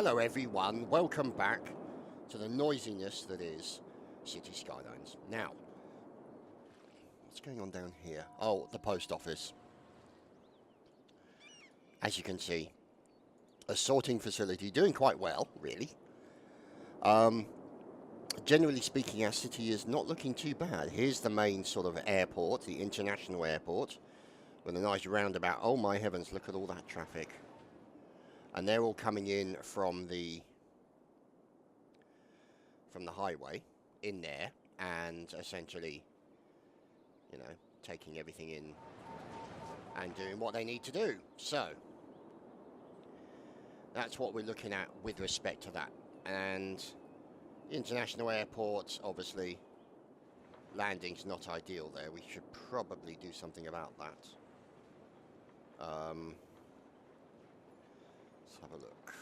Hello everyone, welcome back to the noisiness that is City Skylines. Now, what's going on down here? Oh, the post office. As you can see, a sorting facility doing quite well, really. Generally speaking, our city is not looking too bad. Here's the main sort of airport, the international airport, with a nice roundabout. Oh my heavens, look at all that traffic. And they're all coming in from the highway in there and essentially, you know, taking everything in and doing what they need to do. So that's what we're looking at with respect to that. And the international airport, obviously, landing's not ideal there. We should probably do something about that. Let's have a look.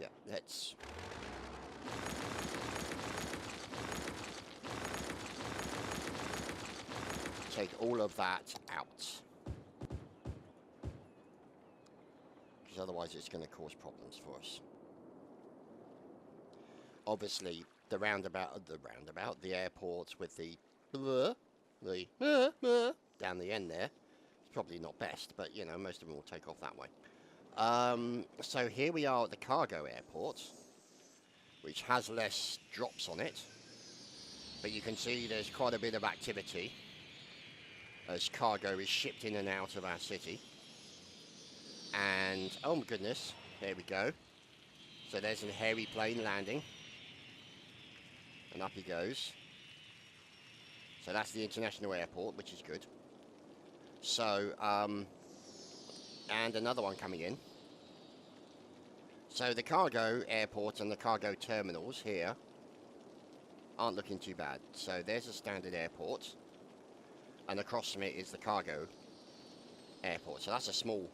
Yeah, let's take all of that out, because otherwise it's going to cause problems for us. Obviously, the airport with the down the end there, it's probably not best, but you know, most of them will take off that way. So here we are at the cargo airport, which has less drops on it, but you can see there's quite a bit of activity as cargo is shipped in and out of our city. And oh my goodness, there we go. So there's a hairy plane landing, and up he goes. So that's the international airport, which is good. So and another one coming in. So the cargo airport and the cargo terminals here aren't looking too bad. So there's a standard airport, and across from it is the cargo airport. So that's a small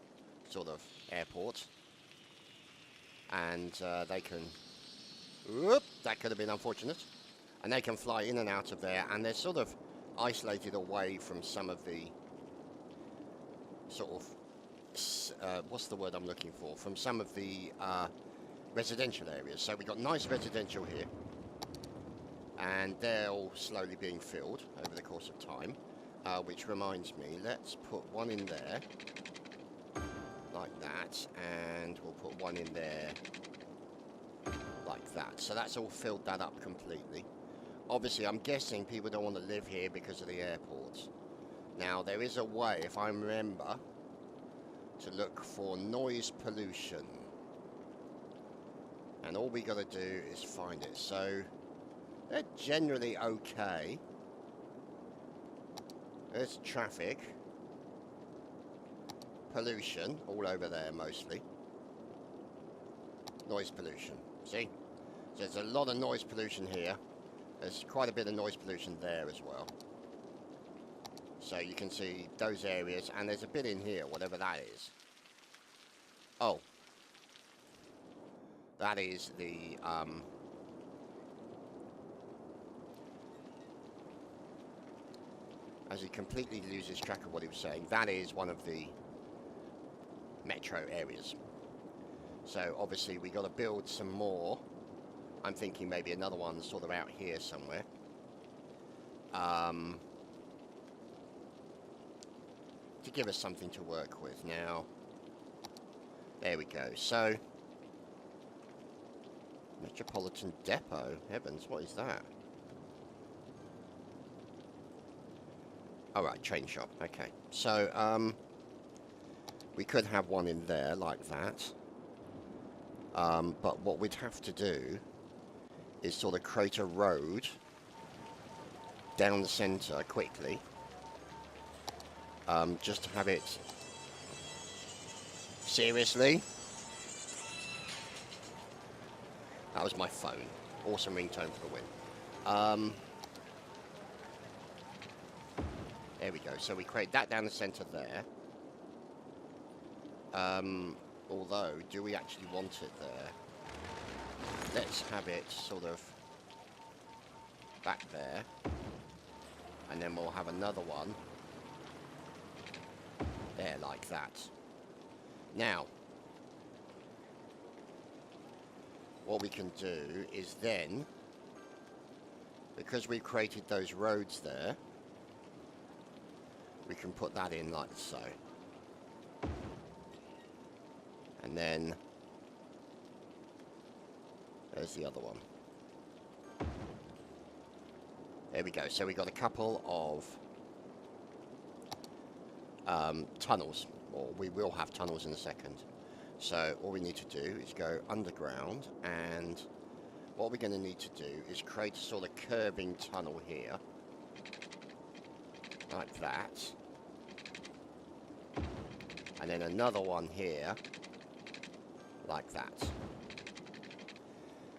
sort of airport, and they can, whoop, that could have been unfortunate, and they can fly in and out of there, and they're sort of isolated away from some of the sort of what's the word I'm looking for, from some of the residential areas. So we've got nice residential here, and they're all slowly being filled over the course of time, which reminds me, let's put one in there like that, and we'll put one in there like that. So that's all filled that up completely. Obviously, I'm guessing people don't want to live here because of the airport. Now, there is a way, if I remember, to look for noise pollution, and all we got to do is find it. So they're generally okay. There's traffic, pollution all over there, mostly noise pollution. See, so there's a lot of noise pollution here. There's quite a bit of noise pollution there as well. So you can see those areas, and there's a bit in here, whatever that is. Oh, that is the as he completely loses track of what he was saying, that is one of the metro areas. So obviously we got to build some more. I'm thinking maybe another one sort of out here somewhere. To give us something to work with. Now, there we go. So, Metropolitan Depot. Heavens, what is that? Alright, train shop. Okay. So, we could have one in there like that. But what we'd have to do is sort of create a road down the centre quickly. Just to have it. Seriously? That was my phone. Awesome ringtone for the win. There we go. So we create that down the centre there. Although, do we actually want it there? Let's have it sort of back there. And then we'll have another one there like that. Now, what we can do is then, because we created those roads there, we can put that in like so. And then there's the other one. There we go. So we got a couple of tunnels, or we will have tunnels in a second. So all we need to do is go underground, and what we're going to need to do is create a sort of curving tunnel here, like that, and then another one here, like that.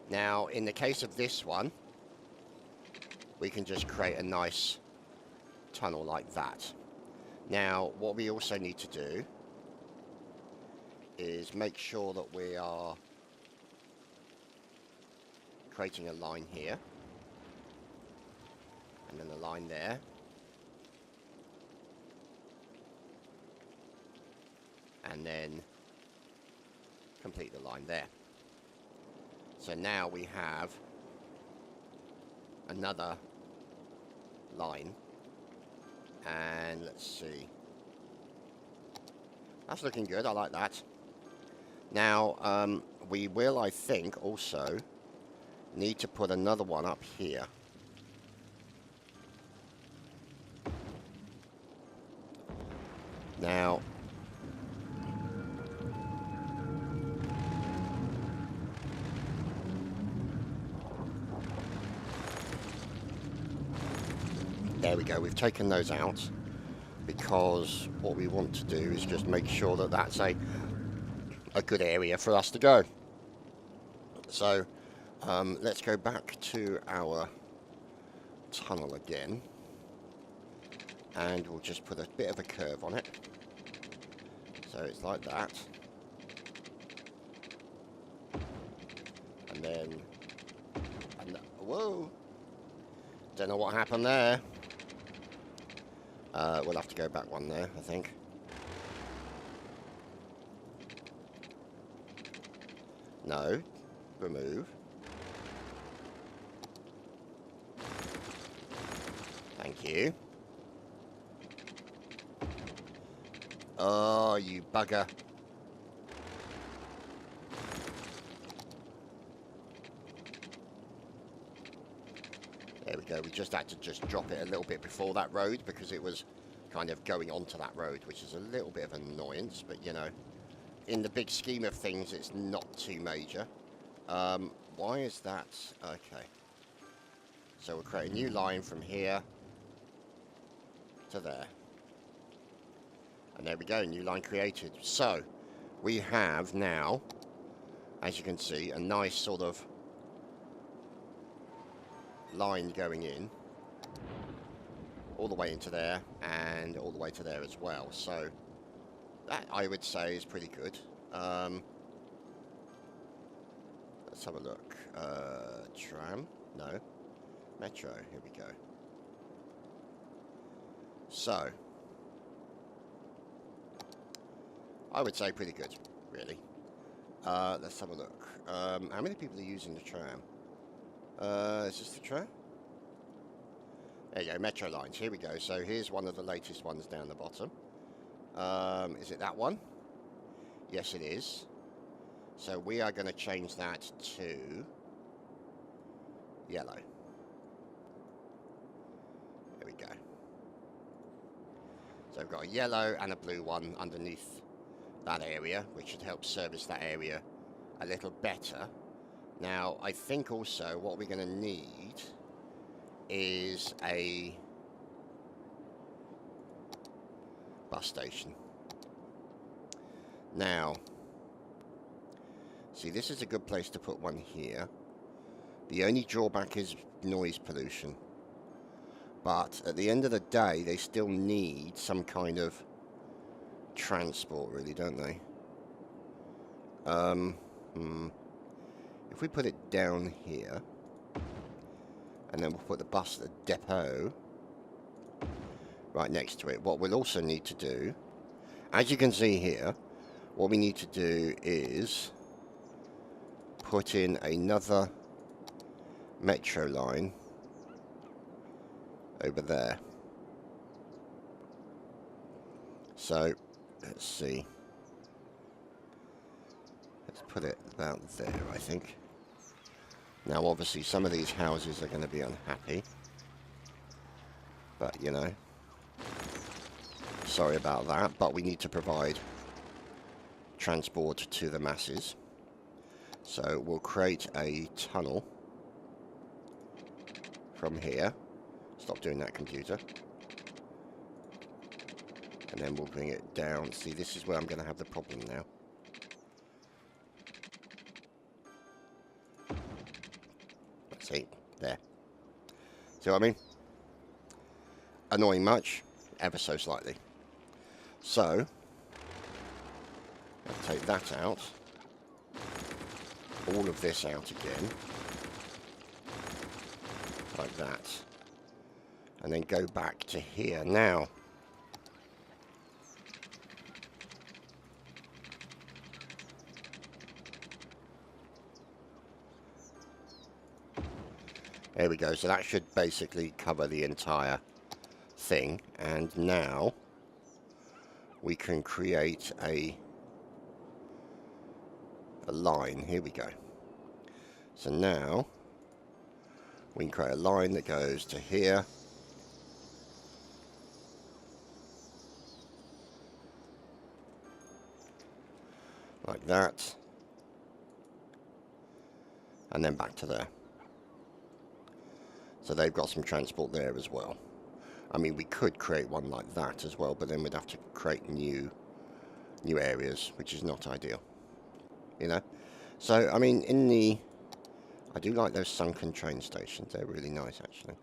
Now, in the case of this one, we can just create a nice tunnel like that. Now, what we also need to do is make sure that we are creating a line here, and then a line there, and then complete the line there. So now we have another line, and let's see, that's looking good. I like that. Now we will, I think, also need to put another one up here. Now there we go, we've taken those out because what we want to do is just make sure that that's a good area for us to go. So let's go back to our tunnel again, and we'll just put a bit of a curve on it. So it's like that. And then, whoa, don't know what happened there. We'll have to go back one there, I think. No, remove. Thank you. Oh, you bugger. There we go. We just had to just drop it a little bit before that road because it was kind of going onto that road, which is a little bit of an annoyance, but you know, in the big scheme of things, it's not too major. Why is that? Okay. So we'll create a new line from here to there. And there we go, new line created. So we have now, as you can see, a nice sort of line going in all the way into there and all the way to there as well. So that, I would say, is pretty good. Let's have a look. Tram? No. Metro. Here we go. So I would say pretty good, really. Let's have a look. How many people are using the tram? Is this the tram? There you go, Metro lines. Here we go. So here's one of the latest ones down the bottom. Is it that one? Yes, it is. So we are going to change that to yellow. There we go. So we've got a yellow and a blue one underneath that area, which should help service that area a little better. Now, I think also what we're going to need is a bus station. Now, see, this is a good place to put one here. The only drawback is noise pollution. But at the end of the day, they still need some kind of transport, really, don't they? If we put it down here, and then we'll put the bus at the depot right next to it. What we'll also need to do, as you can see here, what we need to do is put in another metro line over there. So, let's see. Let's put it about there, I think. Now, obviously, some of these houses are going to be unhappy. But, you know, sorry about that. But we need to provide transport to the masses. So, we'll create a tunnel from here. Stop doing that, computer. And then we'll bring it down. See, this is where I'm going to have the problem now. Let's see. There. See what I mean? Annoying much? Ever so slightly. So, I'll take that out. All of this out again. Like that. And then go back to here. Now, there we go. So that should basically cover the entire thing. And now we can create a line. Here we go. So now we can create a line that goes to here. Like that. And then back to there. So they've got some transport there as well. I mean, we could create one like that as well, but then we'd have to create new areas, which is not ideal. You know? So, I mean, I do like those sunken train stations. They're really nice, actually.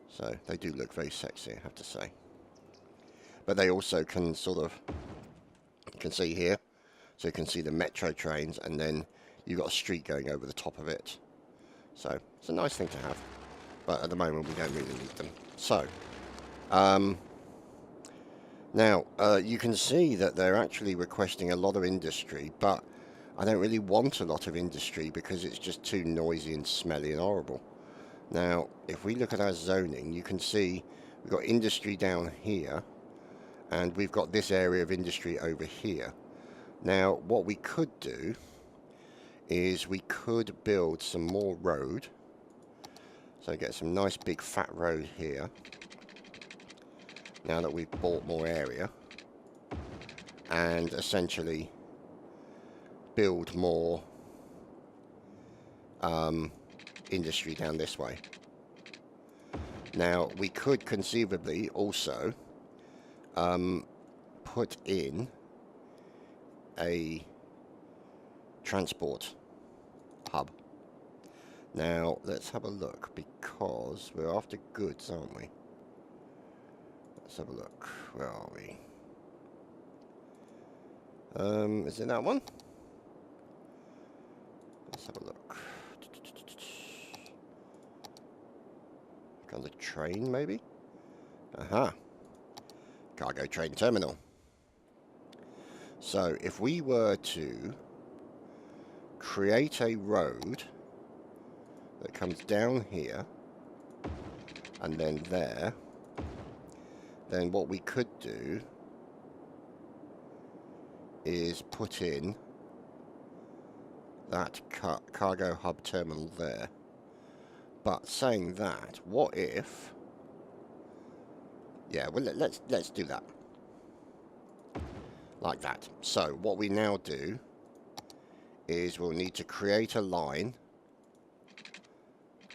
So, they do look very sexy, I have to say. But they also can sort of, you can see here, so you can see the metro trains, and then you've got a street going over the top of it. So, it's a nice thing to have. But at the moment, we don't really need them. So, now, you can see that they're actually requesting a lot of industry, but I don't really want a lot of industry because it's just too noisy and smelly and horrible. Now, if we look at our zoning, you can see we've got industry down here, and we've got this area of industry over here. Now, what we could do is we could build some more road. So get some nice big fat road here. Now that we've bought more area. And essentially build more industry down this way. Now we could conceivably also put in a transport hub. Now let's have a look, because we're after goods, aren't we? Let's have a look. Where are we? Is it that one? Let's have a look. Comes a train, maybe? Aha. Cargo train terminal. So if we were to create a road that comes down here and then there, then what we could do is put in that cargo hub terminal there. But saying that, what if, yeah, well, let's do that like that. So what we now do is we'll need to create a line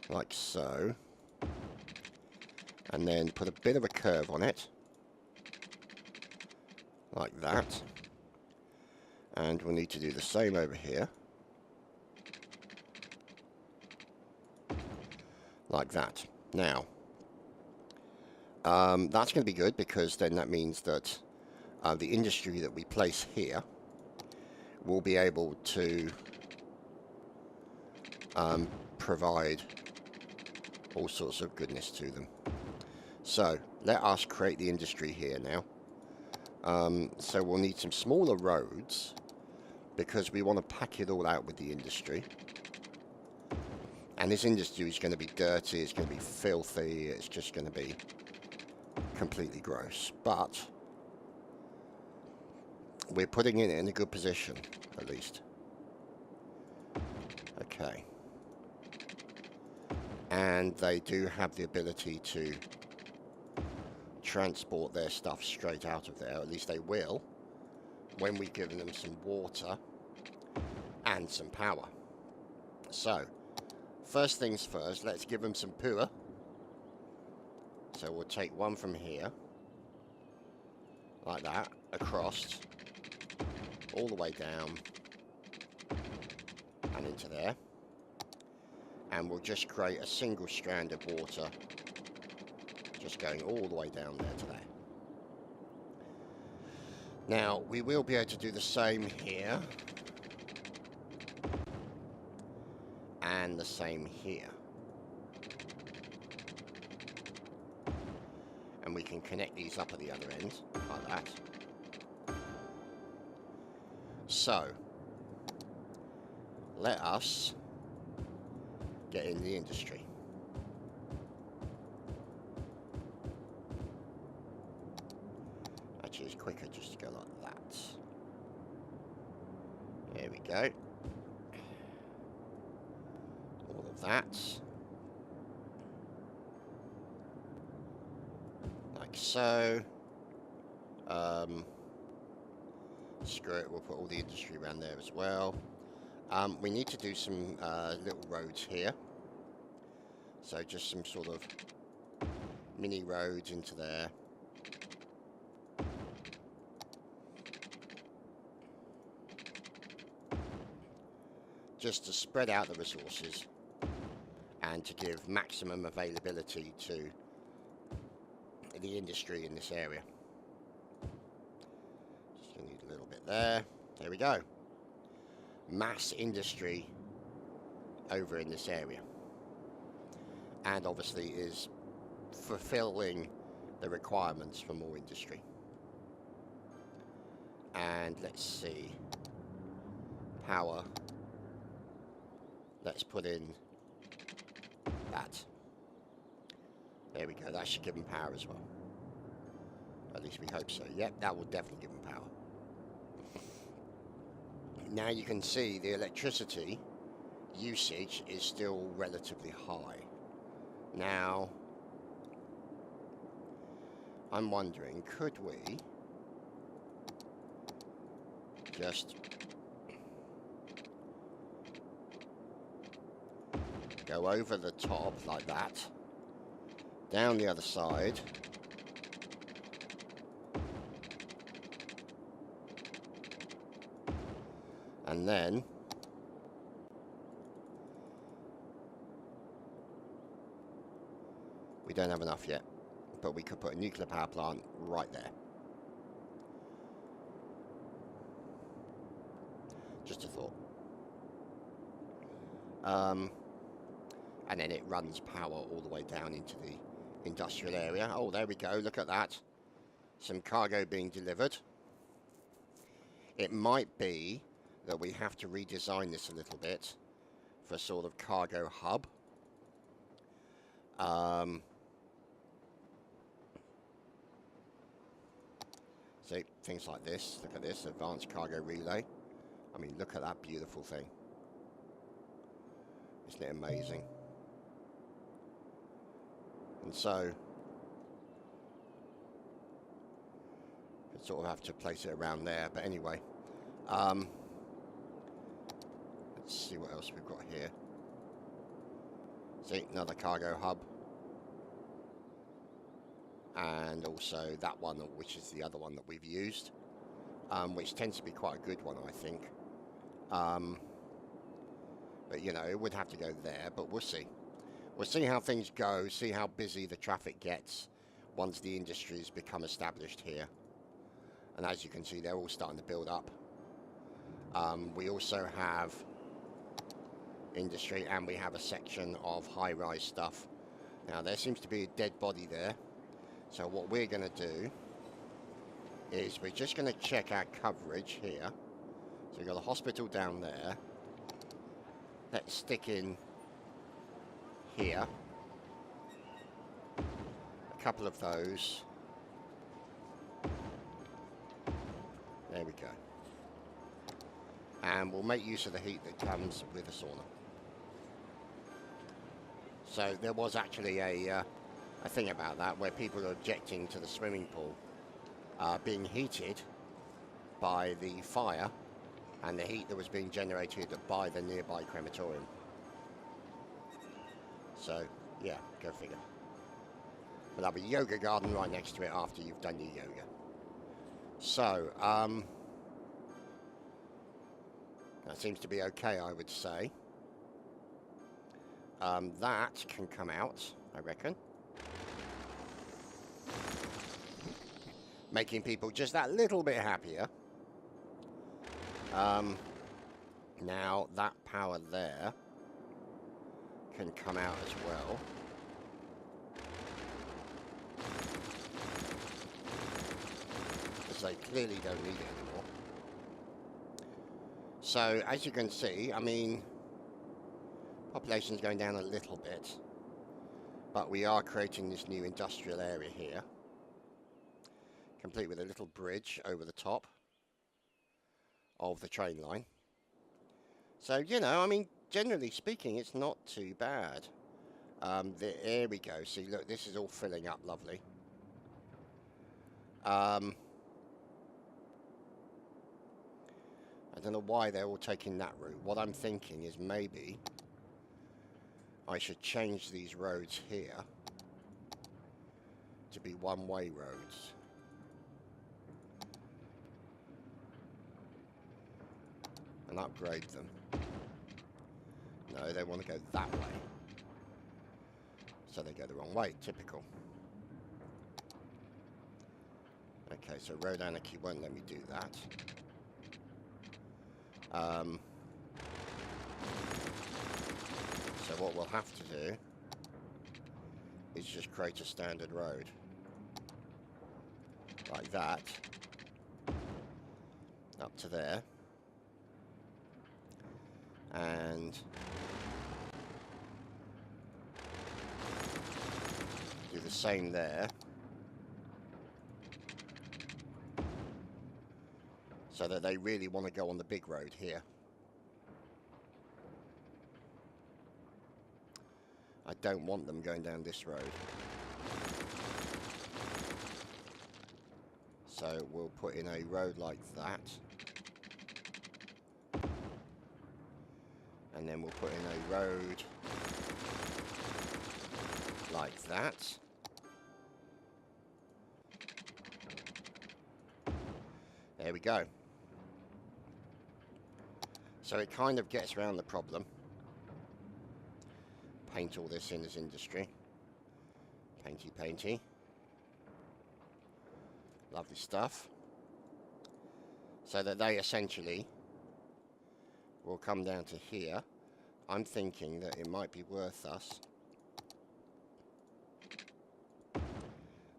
like so, and then put a bit of a curve on it like that, and we'll need to do the same over here like that. Now that's going to be good, because then that means that the industry that we place here will be able to provide all sorts of goodness to them. So let us create the industry here now. So we'll need some smaller roads because we want to pack it all out with the industry. And this industry is going to be dirty, it's going to be filthy, it's just going to be completely gross. But we're putting it in a good position, at least. Okay. And they do have the ability to transport their stuff straight out of there, at least they will, when we've given them some water and some power. So, first things first, let's give them some pua. So we'll take one from here, like that, across, all the way down, and into there. And we'll just create a single strand of water, just going all the way down there to there. Now, we will be able to do the same here, and the same here. And we can connect these up at the other end, like that. So, let us get in the industry. Actually, it's quicker just to go like that. There we go. All of that. Like so. Screw it, we'll put all the industry around there as well. We need to do some little roads here. So just some sort of mini roads into there. Just to spread out the resources and to give maximum availability to the industry in this area. Just gonna need a little bit there. There we go. Mass industry over in this area, and obviously is fulfilling the requirements for more industry. And let's see, power, let's put in that. There we go, that should give them power as well, at least we hope so. Yep, that will definitely give them power. Now you can see the electricity usage is still relatively high. Now, I'm wondering, could we just go over the top like that, down the other side, and then we don't have enough yet, but we could put a nuclear power plant right there. Just a thought. And then it runs power all the way down into the industrial area. Oh, there we go, look at that. Some cargo being delivered. It might be that we have to redesign this a little bit for a sort of cargo hub. So things like this, look at this, advanced cargo relay. I mean, look at that beautiful thing. Isn't it amazing? And so, we sort of have to place it around there, but anyway. Let's see what else we've got here. See, another cargo hub. And also that one, which is the other one that we've used, which tends to be quite a good one, I think. But, you know, it would have to go there, but we'll see. We'll see how things go, see how busy the traffic gets once the industries become established here. And as you can see, they're all starting to build up. We also have industry, and we have a section of high-rise stuff. Now, there seems to be a dead body there. So what we're going to do is we're just going to check our coverage here So we've got a hospital down there. Let's stick in here. A couple of those. There we go. And we'll make use of the heat that comes with a sauna. So there was actually a thing about that where people are objecting to the swimming pool being heated by the fire and the heat that was being generated by the nearby crematorium. So, yeah, go figure. We'll have a yoga garden right next to it after you've done your yoga. So, that seems to be okay, I would say. That can come out, I reckon. Making people just that little bit happier. Now, that power there can come out as well. Because they clearly don't need it anymore. So, as you can see, I mean, population's going down a little bit. But we are creating this new industrial area here. Complete with a little bridge over the top of the train line. So, you know, I mean, generally speaking, it's not too bad. There we go. See, look, this is all filling up lovely. I don't know why they're all taking that route. What I'm thinking is maybe I should change these roads here to be one-way roads. And upgrade them. No, they want to go that way. So they go the wrong way, typical. Okay, so Road Anarchy won't let me do that. So what we'll have to do is just create a standard road. Like that. Up to there. And do the same there. So that they really want to go on the big road here. I don't want them going down this road. So we'll put in a road like that. And then we'll put in a road like that. There we go. So it kind of gets around the problem. Paint all this in as industry. Painty, painty. Lovely stuff. So that they essentially will come down to here. I'm thinking that it might be worth us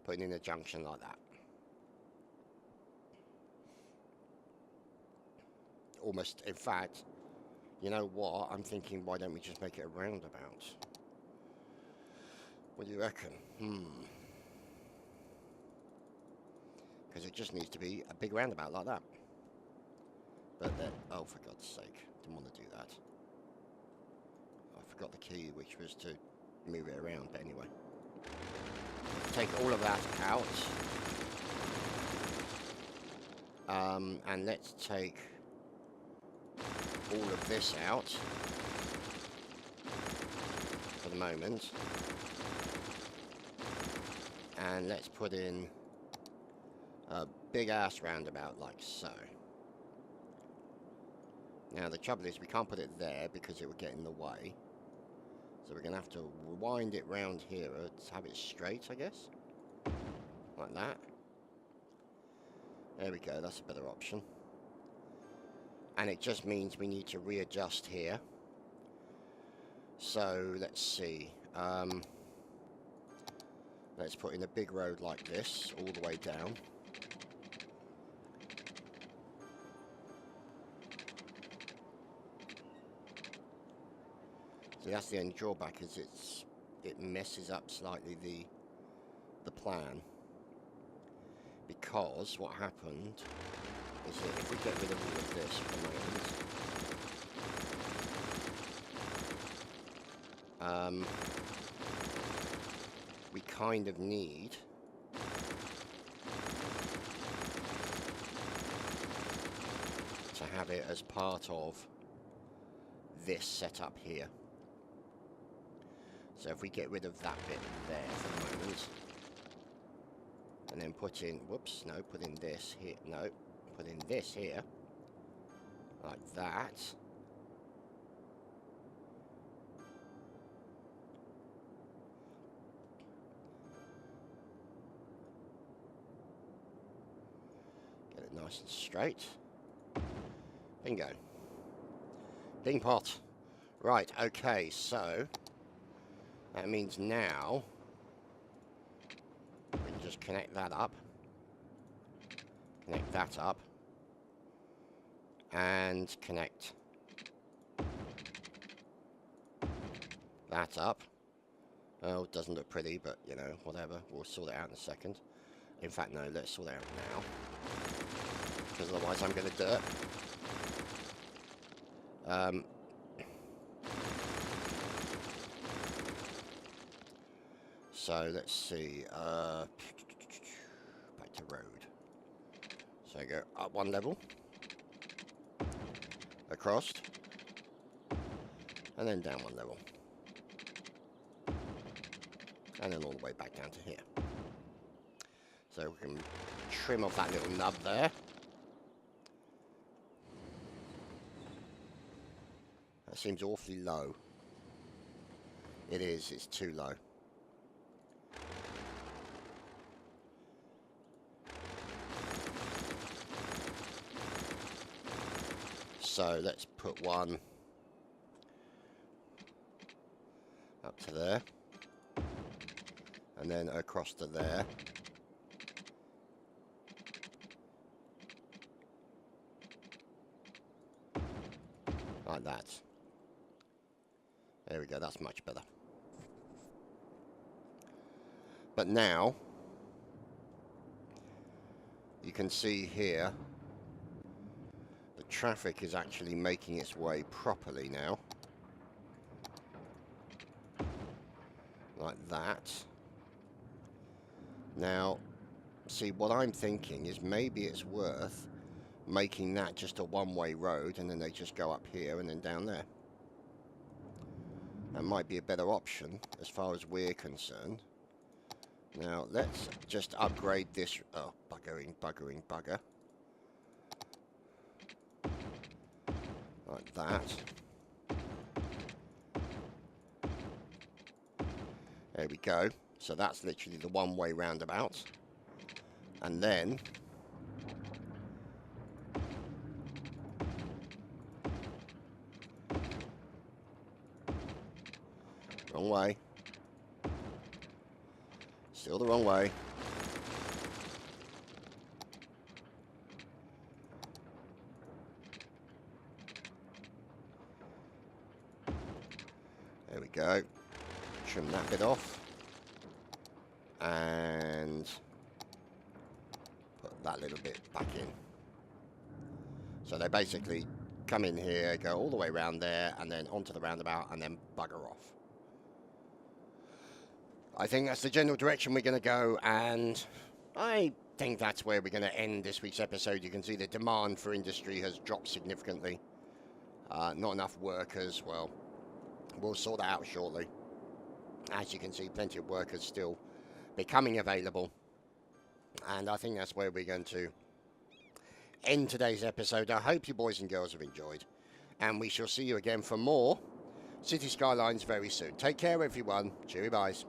putting in a junction like that. Almost, in fact, you know what? I'm thinking, why don't we just make it a roundabout? What do you reckon? Because it just needs to be a big roundabout like that. But then, oh, for God's sake, didn't want to do that. I forgot the key, which was to move it around, but anyway. Take all of that out. And let's take all of this out for the moment. And let's put in a big ass roundabout like so. Now the trouble is we can't put it there because it would get in the way. So we're going to have to wind it round here to have it straight, I guess. Like that. There we go, that's a better option. And it just means we need to readjust here. So let's see. Let's put in a big road like this all the way down. So that's the only drawback, is it messes up slightly the plan. Because what happened is that if we get rid of all of this for the moment, we kind of need to have it as part of this setup here. So if we get rid of that bit there for the moment, and then put in, whoops, no, put in this here, no, put in this here, like that. Get it nice and straight. Bingo. Ding pot. Right, okay, so that means now we can just connect that up, connect that up, and connect that up. Oh, it doesn't look pretty, but, you know, whatever. We'll sort it out in a second. In fact, no, let's sort it out now, because otherwise I'm going to dirt. So let's see, back to road. So I go up one level, across, and then down one level, and then all the way back down to here. So we can trim off that little nub there. That seems awfully low. It is, it's too low. So let's put one up to there, and then across to there. Like that. There we go, that's much better. But now, you can see here, the traffic is actually making its way properly now. Like that. Now, see, what I'm thinking is maybe it's worth making that just a one-way road, and then they just go up here and then down there. That might be a better option as far as we're concerned. Now, let's just upgrade this. Oh, buggering, bugger. Like that. There we go. So that's literally the one-way roundabout. And then wrong way. Still the wrong way. There we go. Trim that bit off. And put that little bit back in. So they basically come in here, go all the way around there, and then onto the roundabout, and then bugger off. I think that's the general direction we're going to go, and I think that's where we're going to end this week's episode. You can see the demand for industry has dropped significantly. Not enough workers. Well, we'll sort that out shortly. As you can see, plenty of workers still becoming available. And I think that's where we're going to end today's episode. I hope you boys and girls have enjoyed. And we shall see you again for more City Skylines very soon. Take care, everyone. Cheery byes.